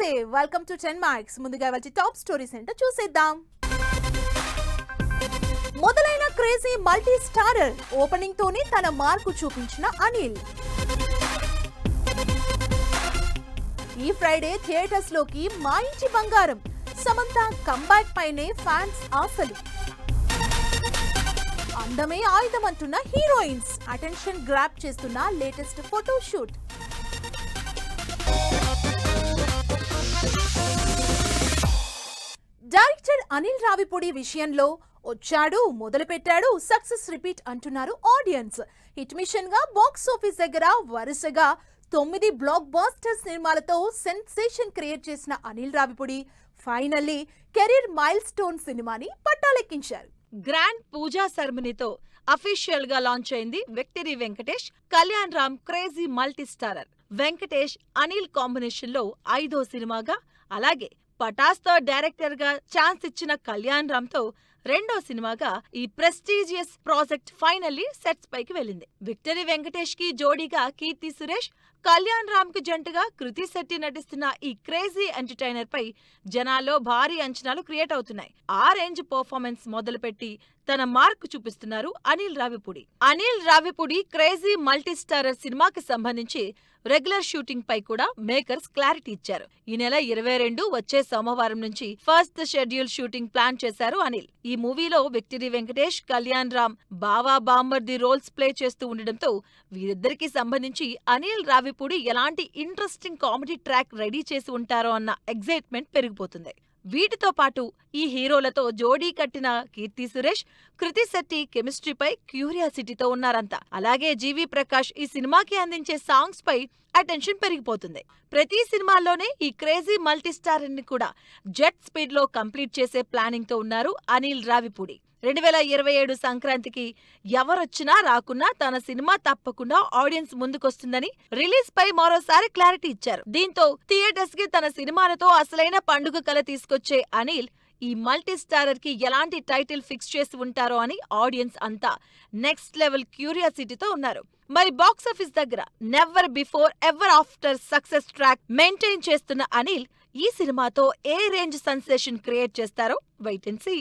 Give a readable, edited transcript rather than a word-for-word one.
నమస్తే, welcome to 10 marks. ముందుగా వచ్చి టాప్ స్టోరీస్ ఏంటో చూసేద్దాం. మొదలైన క్రేజీ మల్టీ స్టారర్ ఓపెనింగ్ తోనే తన మార్కు చూపించిన అనిల్. ఈ ఫ్రైడే థియేటర్స్ లోకి మా ఇంటి బంగారం సమంత కంబ్యాక్ పైనే ఫ్యాన్స్ ఆశలు. అందమే ఆయుధం అంటున్న హీరోయిన్స్ అటెన్షన్ గ్రాప్ చేస్తున్న latest photo shoot. Director Anil Ravipudi విషయంలో వచ్చాడు, మొదలు పెట్టాడు, సక్సెస్ రిపీట్ అంటున్నారు ఆడియన్స్. హిట్ మిషన్ గా బాక్స్ ఆఫీస్ దగ్గర వరుసగా 9 బ్లాక్ బాస్టర్ సినిమాలతో సెన్సేషన్ క్రియేట్ చేసిన Anil Ravipudi finally career mile stone సినిమాని పట్టాలెక్కించారు. గ్రాండ్ పూజా సెరమనీతో అఫీషియల్ గా లాంచ్ అయింది victory Venkatesh Kalyan Ram crazy multi starrer. Venkatesh Anil combination లో 5వ సినిమాగా, అలాగే పటాస్ తో డైరెక్టర్ గా ఛాన్స్ ఇచ్చిన కళ్యాణ్ రామ్ తో 2వ సినిమాగా ఈ ప్రెస్టీజియస్ ప్రాజెక్ట్ ఫైనల్లీ సెట్స్ పైకి వెళ్ళింది. విక్టరీ వెంకటేష్ కి జోడీగా కీర్తి సురేష్, కళ్యాణ్ రామ్ కు జంటగా కృతి శెట్టి నటిస్తున్న ఈ క్రేజీ ఎంటర్టైనర్ పై జనాల్లో భారీ అంచనాలు క్రియేట్ అవుతున్నాయి. ఆ రేంజ్ పర్ఫార్మెన్స్ మొదలుపెట్టి తన మార్కు చూపిస్తున్నారు Anil Ravipudi. Anil Ravipudi crazy multi starrer సినిమాకి సంబంధించి రెగ్యులర్ షూటింగ్ పై కూడా మేకర్స్ క్లారిటీ ఇచ్చారు. ఈ నెల 22 వచ్చే సోమవారం నుంచి ఫస్ట్ షెడ్యూల్ షూటింగ్ ప్లాన్ చేశారు అనిల్. ఈ మూవీలో విక్టరీ వెంకటేష్, కళ్యాణ్ రామ్ బావా బామ్మర్ది రోల్స్ ప్లే చేస్తూ ఉండడంతో వీరిద్దరికి సంబంధించి అనిల్ రావిపూడి ఎలాంటి ఇంట్రెస్టింగ్ కామెడీ ట్రాక్ రెడీ చేసి ఉంటారో అన్న ఎగ్జైట్మెంట్ పెరిగిపోతుంది. వీటితో పాటు ఈ హీరోలతో జోడీ కట్టిన కీర్తి సురేష్, కృతి శెట్టి కెమిస్ట్రీపై క్యూరియాసిటీతో ఉన్నారంతా. అలాగే జీవి ప్రకాష్ ఈ సినిమాకి అందించే సాంగ్స్ పై అటెన్షన్ పెరిగిపోతుంది. ప్రతి సినిమాల్లోనే ఈ క్రేజీ మల్టీ స్టారర్ ని కూడా జెట్ స్పీడ్ లో కంప్లీట్ చేసే ప్లానింగ్ తో ఉన్నారు అనిల్ రావిపూడి. 2027 సంక్రాంతికి ఎవరొచ్చినా రాకున్నా తన సినిమా తప్పకుండా ఆడియన్స్ ముందుకొస్తుందని రిలీజ్ పై మరోసారి క్లారిటీ ఇచ్చారు. దీంతో థియేటర్స్ కి తన సినిమాలతో అసలైన పండుగ కల తీసుకొచ్చే అనిల్ ఈ మల్టీ స్టారర్ కి ఎలాంటి టైటిల్ ఫిక్స్ చేసి ఉంటారో అని ఆడియన్స్ అంతా నెక్స్ట్ లెవెల్ క్యూరియాసిటీతో ఉన్నారు. మరి బాక్సాఫీస్ దగ్గర never before ever after success track maintain చేస్తున్న అనిల్ ఈ సినిమాతో ఏ రేంజ్ సెన్సేషన్ క్రియేట్ చేస్తారో వెయిట్ అండ్ సీ.